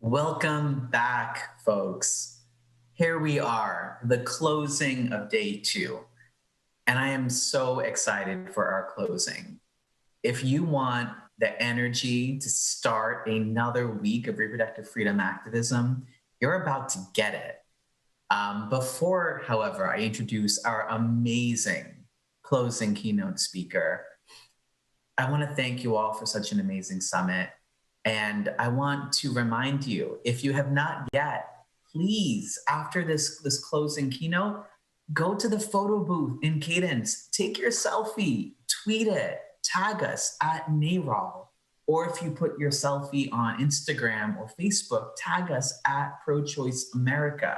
Welcome back, folks. Here we are, the closing of day 2. And I am so excited for our closing. If you want the energy to start another week of reproductive freedom activism, you're about to get it. Before, however, I introduce our amazing closing keynote speaker, I want to thank you all for such an amazing summit. And I want to remind you, if you have not yet, please, after this closing keynote, go to the photo booth in Cadence, take your selfie, tweet it, tag us at NARAL. Or if you put your selfie on Instagram or Facebook, tag us at Pro-Choice America.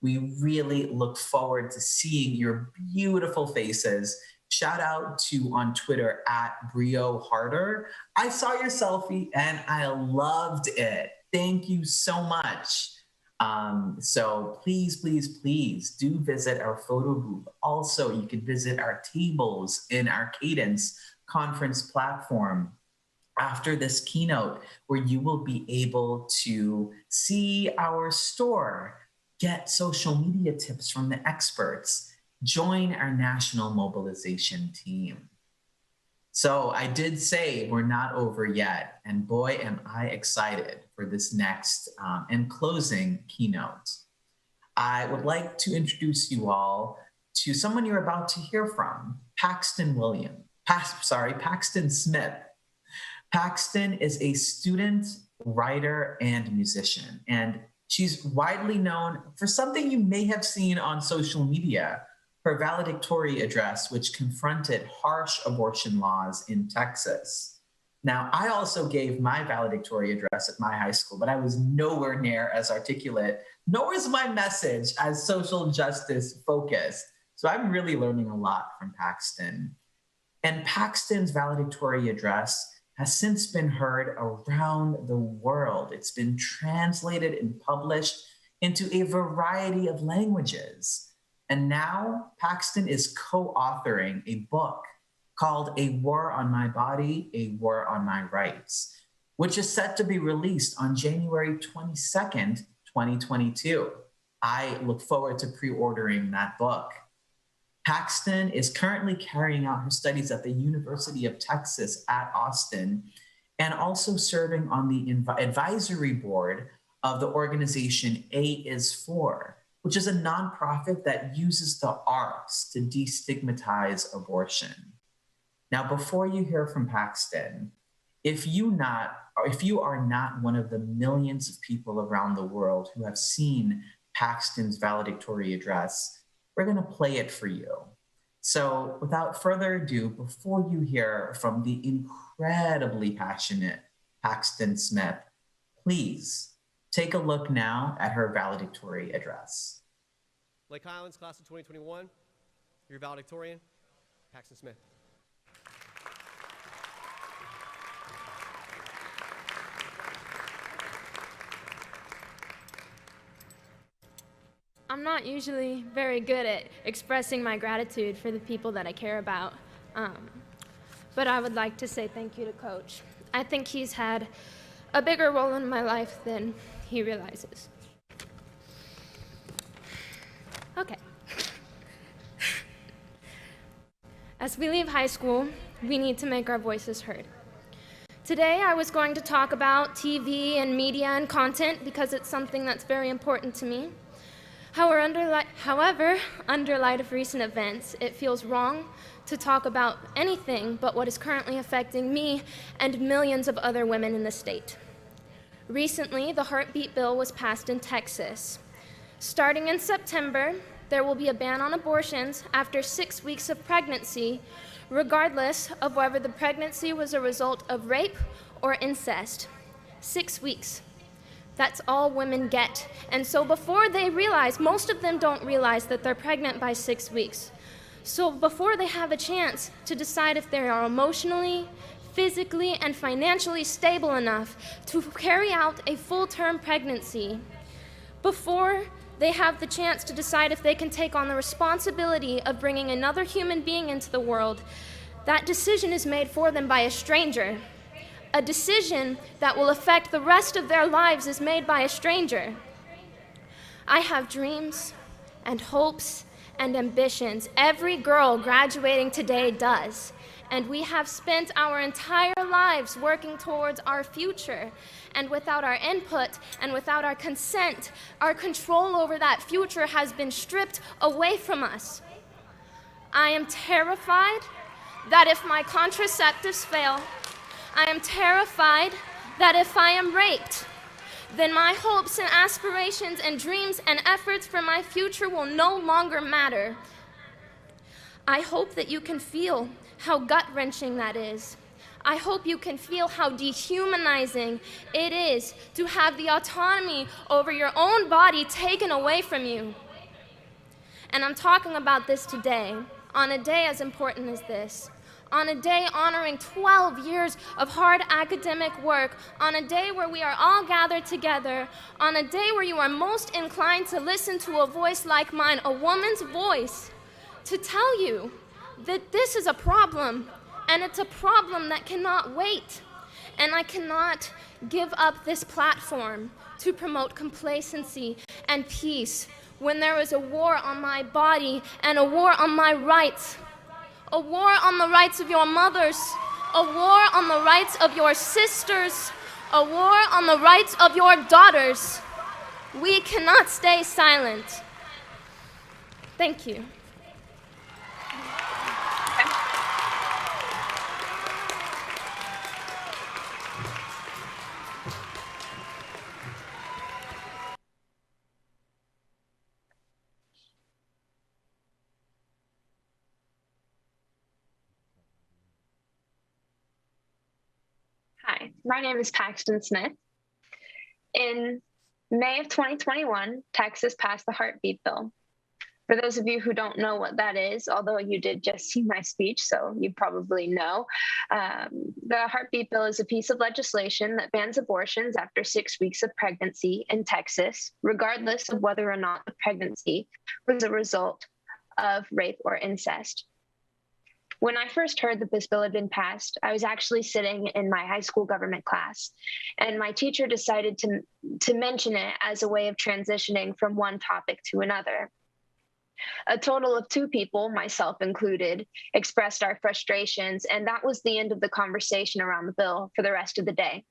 We really look forward to seeing your beautiful faces. Shout out to on Twitter at Brio Harder. I saw your selfie and I loved it. Thank you so much. So please, please, please do visit our photo booth. Also, you can visit our tables in our Cadence conference platform after this keynote, where you will be able to see our store, get social media tips from the experts, join our national mobilization team. So I did say we're not over yet, and boy, am I excited for this next and closing keynote. I would like to introduce you all to someone you're about to hear from, Paxton Smith. Paxton is a student, writer, and musician, and she's widely known for something you may have seen on social media, her valedictory address, which confronted harsh abortion laws in Texas. Now, I also gave my valedictory address at my high school, but I was nowhere near as articulate, nor was my message as social justice focused. So I'm really learning a lot from Paxton. And Paxton's valedictory address has since been heard around the world. It's been translated and published into a variety of languages. And now Paxton is co-authoring a book called A War on My Body, A War on My Rights, which is set to be released on January 22nd, 2022. I look forward to pre-ordering that book. Paxton is currently carrying out her studies at the University of Texas at Austin, and also serving on the advisory board of the organization A is For, which is a nonprofit that uses the arts to destigmatize abortion. Now, before you hear from Paxton, if you are not one of the millions of people around the world who have seen Paxton's valedictory address, we're gonna play it for you. So without further ado, before you hear from the incredibly passionate Paxton Smith, please take a look now at her valedictory address. Lake Highlands, class of 2021, your valedictorian, Paxton Smith. I'm not usually very good at expressing my gratitude for the people that I care about, but I would like to say thank you to Coach. I think he's had a bigger role in my life than he realizes. Okay. As we leave high school, we need to make our voices heard. Today, I was going to talk about TV and media and content because it's something that's very important to me. However, under light of recent events, it feels wrong to talk about anything but what is currently affecting me and millions of other women in the state. Recently, the heartbeat bill was passed in Texas. Starting in September, there will be a ban on abortions after 6 weeks of pregnancy, regardless of whether the pregnancy was a result of rape or incest. 6 weeks. That's all women get. And so before they realize, most of them don't realize that they're pregnant by 6 weeks. So before they have a chance to decide if they are emotionally, physically, and financially stable enough to carry out a full-term pregnancy, before they have the chance to decide if they can take on the responsibility of bringing another human being into the world, that decision is made for them by a stranger a decision that will affect the rest of their lives is made by a stranger. I have dreams and hopes and ambitions. Every girl graduating today does. And we have spent our entire lives working towards our future. And without our input and without our consent, our control over that future has been stripped away from us. I am terrified that if my contraceptives fail, I am terrified that if I am raped, then my hopes and aspirations and dreams and efforts for my future will no longer matter. I hope that you can feel how gut-wrenching that is. I hope you can feel how dehumanizing it is to have the autonomy over your own body taken away from you. And I'm talking about this today, on a day as important as this, on a day honoring 12 years of hard academic work, on a day where we are all gathered together, on a day where you are most inclined to listen to a voice like mine, a woman's voice, to tell you that this is a problem, and it's a problem that cannot wait. And I cannot give up this platform to promote complacency and peace when there is a war on my body and a war on my rights, a war on the rights of your mothers, a war on the rights of your sisters, a war on the rights of your daughters. We cannot stay silent. Thank you. Hi, my name is Paxton Smith. In May of 2021, Texas passed the heartbeat bill. For those of you who don't know what that is, although you did just see my speech, so you probably know, the heartbeat bill is a piece of legislation that bans abortions after 6 weeks of pregnancy in Texas, regardless of whether or not the pregnancy was a result of rape or incest. When I first heard that this bill had been passed, I was actually sitting in my high school government class, and my teacher decided to mention it as a way of transitioning from one topic to another. A total of 2 people, myself included, expressed our frustrations, and that was the end of the conversation around the bill for the rest of the day.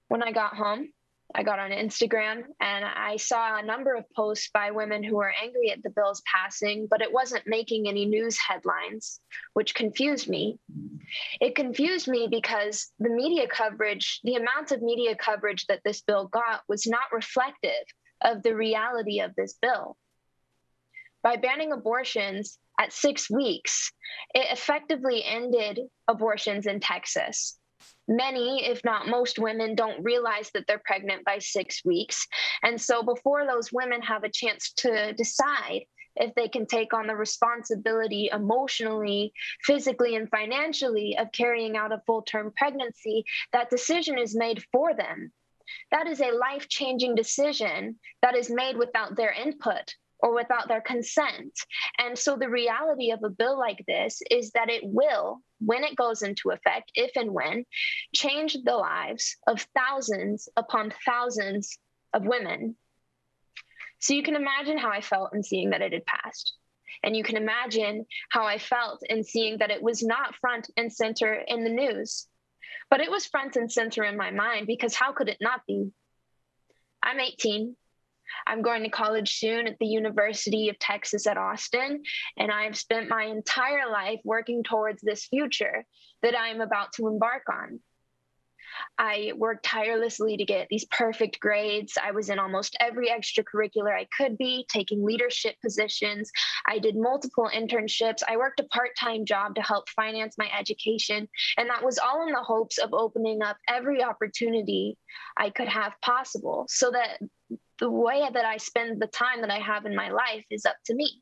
When I got home, I got on Instagram and I saw a number of posts by women who were angry at the bill's passing, but it wasn't making any news headlines, which confused me. It confused me because the media coverage, the amount of media coverage that this bill got was not reflective of the reality of this bill. By banning abortions at 6 weeks, it effectively ended abortions in Texas. Many, if not most women, don't realize that they're pregnant by 6 weeks. And so before those women have a chance to decide if they can take on the responsibility emotionally, physically, and financially of carrying out a full-term pregnancy, that decision is made for them. That is a life-changing decision that is made without their input or without their consent. And so the reality of a bill like this is that it will, when it goes into effect, if and when, change the lives of thousands upon thousands of women. So you can imagine how I felt in seeing that it had passed. And you can imagine how I felt in seeing that it was not front and center in the news. But it was front and center in my mind, because how could it not be? I'm 18. I'm going to college soon at the University of Texas at Austin, and I've spent my entire life working towards this future that I am about to embark on. I worked tirelessly to get these perfect grades. I was in almost every extracurricular I could be, taking leadership positions. I did multiple internships. I worked a part-time job to help finance my education, and that was all in the hopes of opening up every opportunity I could have possible, so that the way that I spend the time that I have in my life is up to me,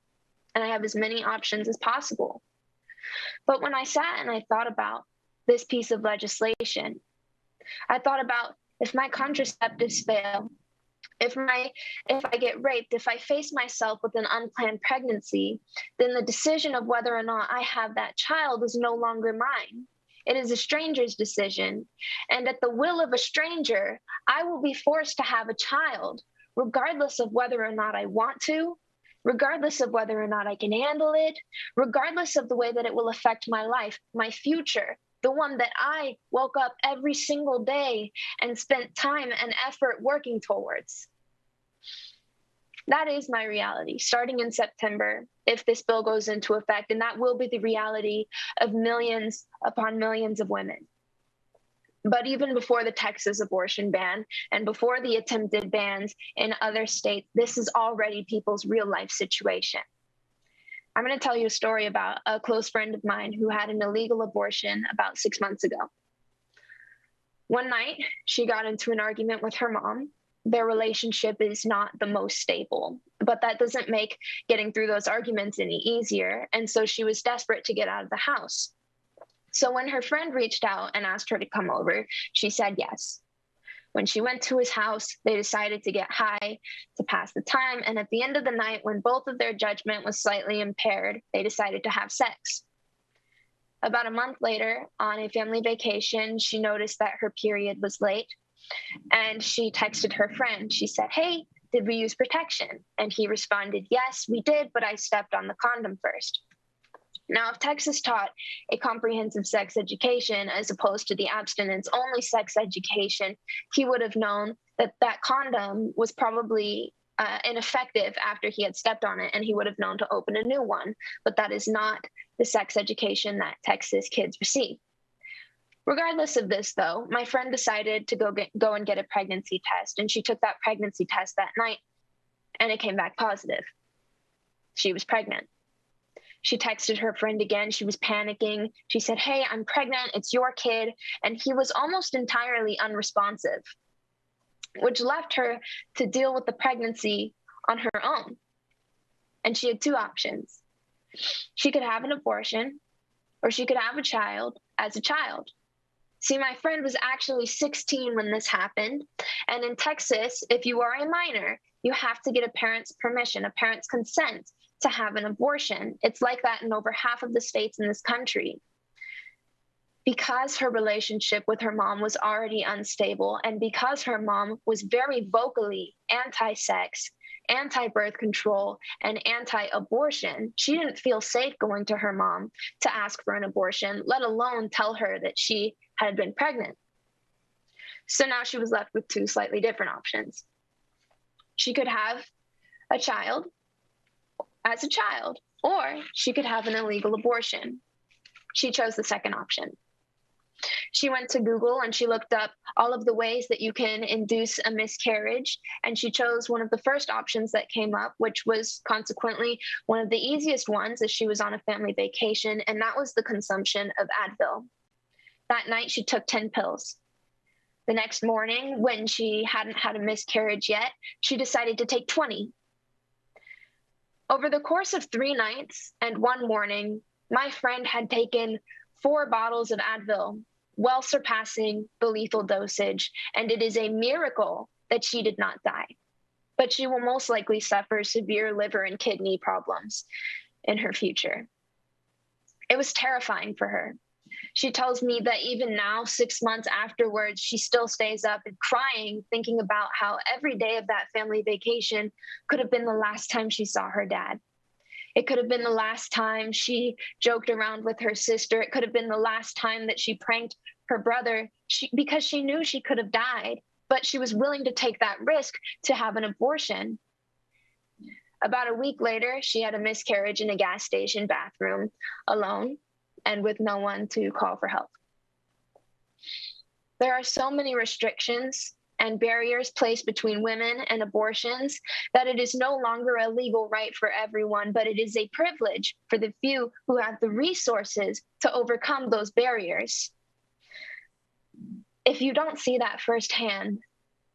and I have as many options as possible. But when I sat and I thought about this piece of legislation, I thought about, if my contraceptives fail, if I get raped, if I face myself with an unplanned pregnancy, then the decision of whether or not I have that child is no longer mine. It is a stranger's decision. And at the will of a stranger, I will be forced to have a child, regardless of whether or not I want to, regardless of whether or not I can handle it, regardless of the way that it will affect my life, my future, the one that I woke up every single day and spent time and effort working towards. That is my reality, starting in September, if this bill goes into effect, and that will be the reality of millions upon millions of women. But even before the Texas abortion ban and before the attempted bans in other states, this is already people's real life situation. I'm going to tell you a story about a close friend of mine who had an illegal abortion about 6 months ago. One night, she got into an argument with her mom. Their relationship is not the most stable, but that doesn't make getting through those arguments any easier. And so she was desperate to get out of the house. So when her friend reached out and asked her to come over, she said yes. When she went to his house, they decided to get high to pass the time. And at the end of the night, when both of their judgment was slightly impaired, they decided to have sex. About a month later, on a family vacation, she noticed that her period was late. And she texted her friend. She said, "Hey, did we use protection?" And he responded, "Yes, we did, but I stepped on the condom first." Now, if Texas taught a comprehensive sex education as opposed to the abstinence-only sex education, he would have known that that condom was probably ineffective after he had stepped on it, and he would have known to open a new one. But that is not the sex education that Texas kids receive. Regardless of this, though, my friend decided to go and get a pregnancy test, and she took that pregnancy test that night, and it came back positive. She was pregnant. She texted her friend again. She was panicking. She said, "Hey, I'm pregnant. It's your kid." And he was almost entirely unresponsive, which left her to deal with the pregnancy on her own. And she had two options. She could have an abortion, or she could have a child as a child. See, my friend was actually 16 when this happened. And in Texas, if you are a minor, you have to get a parent's permission, a parent's consent to have an abortion. It's like that in over half of the states in this country. Because her relationship with her mom was already unstable, and because her mom was very vocally anti-sex, anti-birth control, and anti-abortion, she didn't feel safe going to her mom to ask for an abortion, let alone tell her that she had been pregnant. So now she was left with two slightly different options. She could have a child as a child, or she could have an illegal abortion. She chose the second option. She went to Google and she looked up all of the ways that you can induce a miscarriage, and she chose one of the first options that came up, which was consequently one of the easiest ones as she was on a family vacation, and that was the consumption of Advil. That night, she took 10 pills. The next morning, when she hadn't had a miscarriage yet, she decided to take 20. Over the course of 3 nights and 1 morning, my friend had taken 4 bottles of Advil, well surpassing the lethal dosage, and it is a miracle that she did not die. But she will most likely suffer severe liver and kidney problems in her future. It was terrifying for her. She tells me that even now, 6 months afterwards, she still stays up and crying, thinking about how every day of that family vacation could have been the last time she saw her dad. It could have been the last time she joked around with her sister. It could have been the last time that she pranked her brother because she knew she could have died, but she was willing to take that risk to have an abortion. About a week later, she had a miscarriage in a gas station bathroom alone and with no one to call for help. There are so many restrictions and barriers placed between women and abortions that it is no longer a legal right for everyone, but it is a privilege for the few who have the resources to overcome those barriers. If you don't see that firsthand,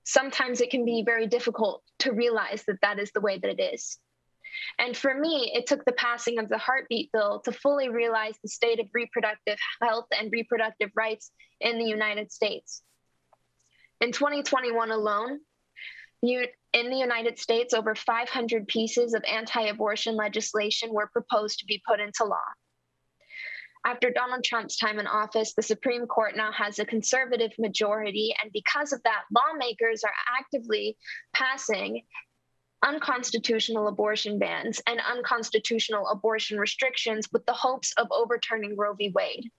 sometimes it can be very difficult to realize that that is the way that it is. And for me, it took the passing of the heartbeat bill to fully realize the state of reproductive health and reproductive rights in the United States. In 2021 alone, in the United States, over 500 pieces of anti-abortion legislation were proposed to be put into law. After Donald Trump's time in office, the Supreme Court now has a conservative majority, and because of that, lawmakers are actively passing unconstitutional abortion bans and unconstitutional abortion restrictions with the hopes of overturning Roe v. Wade.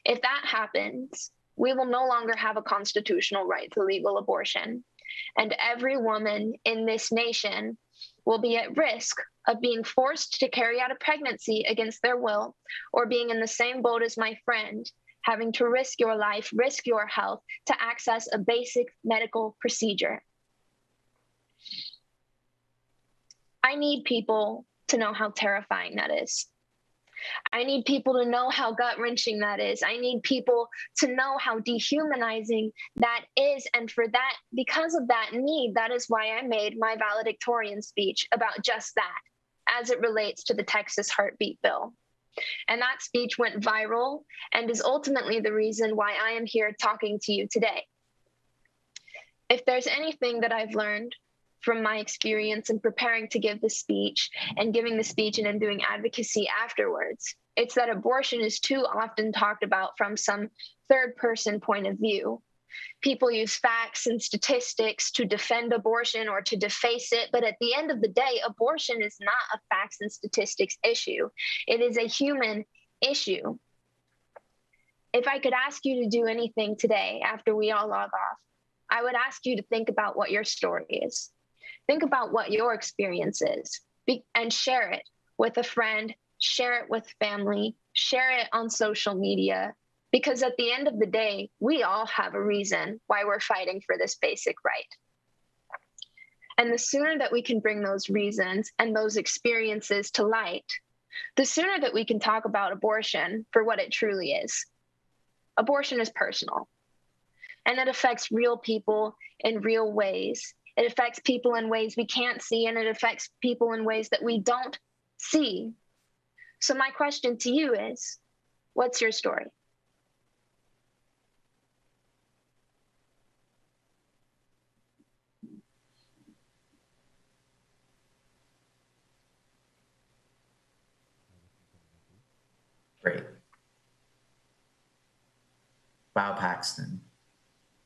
If that happens, we will no longer have a constitutional right to legal abortion, and every woman in this nation will be at risk of being forced to carry out a pregnancy against their will, or being in the same boat as my friend, having to risk your life, risk your health to access a basic medical procedure. I need people to know how terrifying that is. I need people to know how gut-wrenching that is. I need people to know how dehumanizing that is. And for that, because of that need, that is why I made my valedictorian speech about just that, as it relates to the Texas heartbeat bill. And that speech went viral and is ultimately the reason why I am here talking to you today. If there's anything that I've learned from my experience in preparing to give the speech and giving the speech and then doing advocacy afterwards, it's that abortion is too often talked about from some third-person point of view. People use facts and statistics to defend abortion or to deface it, but at the end of the day, abortion is not a facts and statistics issue. It is a human issue. If I could ask you to do anything today after we all log off, I would ask you to think about what your story is. Think about what your experience is and share it with a friend, share it with family, share it on social media, because at the end of the day, we all have a reason why we're fighting for this basic right. And the sooner that we can bring those reasons and those experiences to light, the sooner that we can talk about abortion for what it truly is. Abortion is personal, and it affects real people in real ways. It affects people in ways we can't see, and it affects people in ways that we don't see. So my question to you is, what's your story? Great. Wow, Paxton.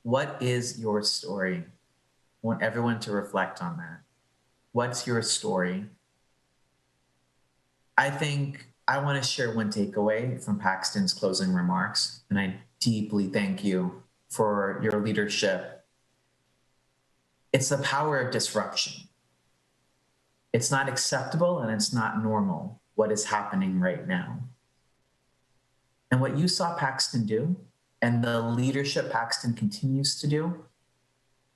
What is your story? I want everyone to reflect on that. What's your story? I think I want to share one takeaway from Paxton's closing remarks, and I deeply thank you for your leadership. It's the power of disruption. It's not acceptable and it's not normal what is happening right now. And what you saw Paxton do, and the leadership Paxton continues to do,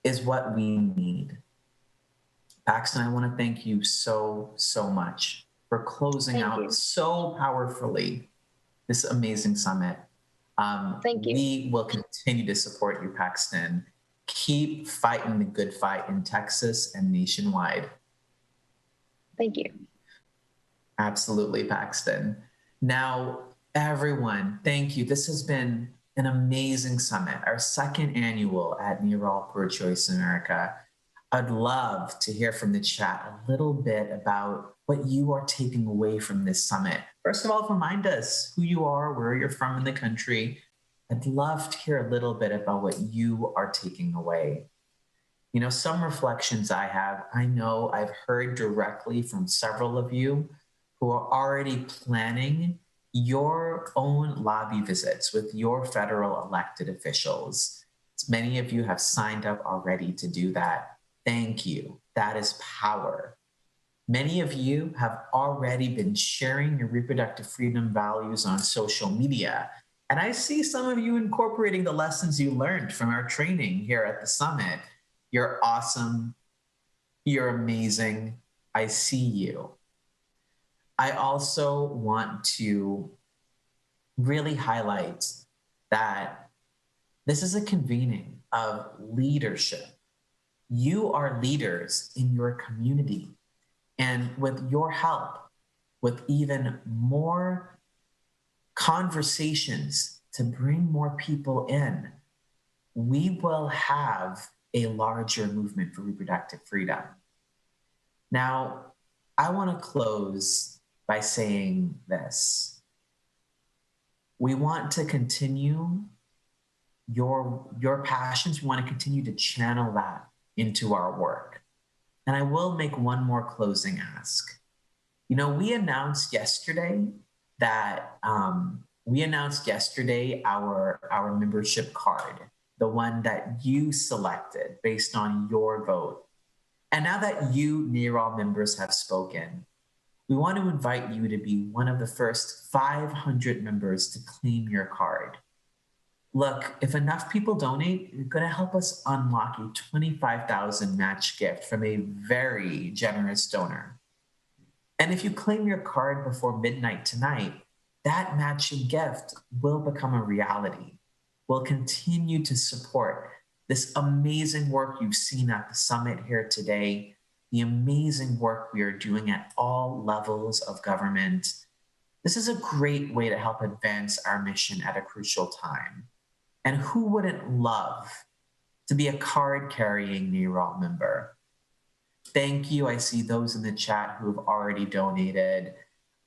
is what we need. Paxton, I want to thank you so, so much for closing out so powerfully this amazing summit. Thank you. We will continue to support you, Paxton. Keep fighting the good fight in Texas and nationwide. Thank you. Absolutely, Paxton. Now, everyone, thank you. This has been an amazing summit, our second annual at NARAL Pro-Choice America. I'd love to hear from the chat a little bit about what you are taking away from this summit. First of all, remind us who you are, where you're from in the country. I'd love to hear a little bit about what you are taking away. You know, some reflections I have, I know I've heard directly from several of you who are already planning your own lobby visits with your federal elected officials. Many of you have signed up already to do that. Thank you. That is power. Many of you have already been sharing your reproductive freedom values on social media. And I see some of you incorporating the lessons you learned from our training here at the summit. You're awesome. You're amazing. I see you. I also want to really highlight that this is a convening of leadership. You are leaders in your community. And with your help, with even more conversations to bring more people in, we will have a larger movement for reproductive freedom. Now, I want to close by saying this. We want to continue your passions. We want to continue to channel that into our work. And I will make one more closing ask. You know, we announced yesterday that our membership card, the one that you selected based on your vote. And now that you NARAL members have spoken, we want to invite you to be one of the first 500 members to claim your card. Look, if enough people donate, you're going to help us unlock a $25,000 match gift from a very generous donor. And if you claim your card before midnight tonight, that matching gift will become a reality. We'll continue to support this amazing work you've seen at the summit here today, the amazing work we are doing at all levels of government. This is a great way to help advance our mission at a crucial time. And who wouldn't love to be a card-carrying NARAL member? Thank you. I see those in the chat who have already donated.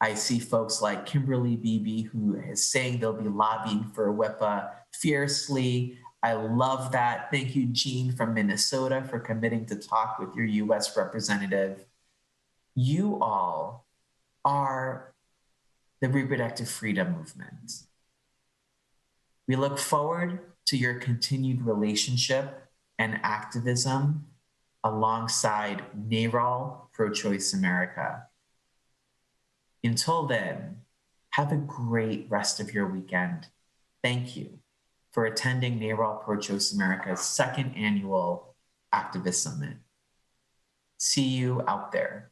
I see folks like Kimberly Beebe, who is saying they'll be lobbying for WIPA fiercely. I love that. Thank you, Jean from Minnesota, for committing to talk with your US representative. You all are the reproductive freedom movement. We look forward to your continued relationship and activism alongside NARAL Pro-Choice America. Until then, have a great rest of your weekend. Thank you for attending NARAL Pro-Choice America's second annual Activist Summit. See you out there.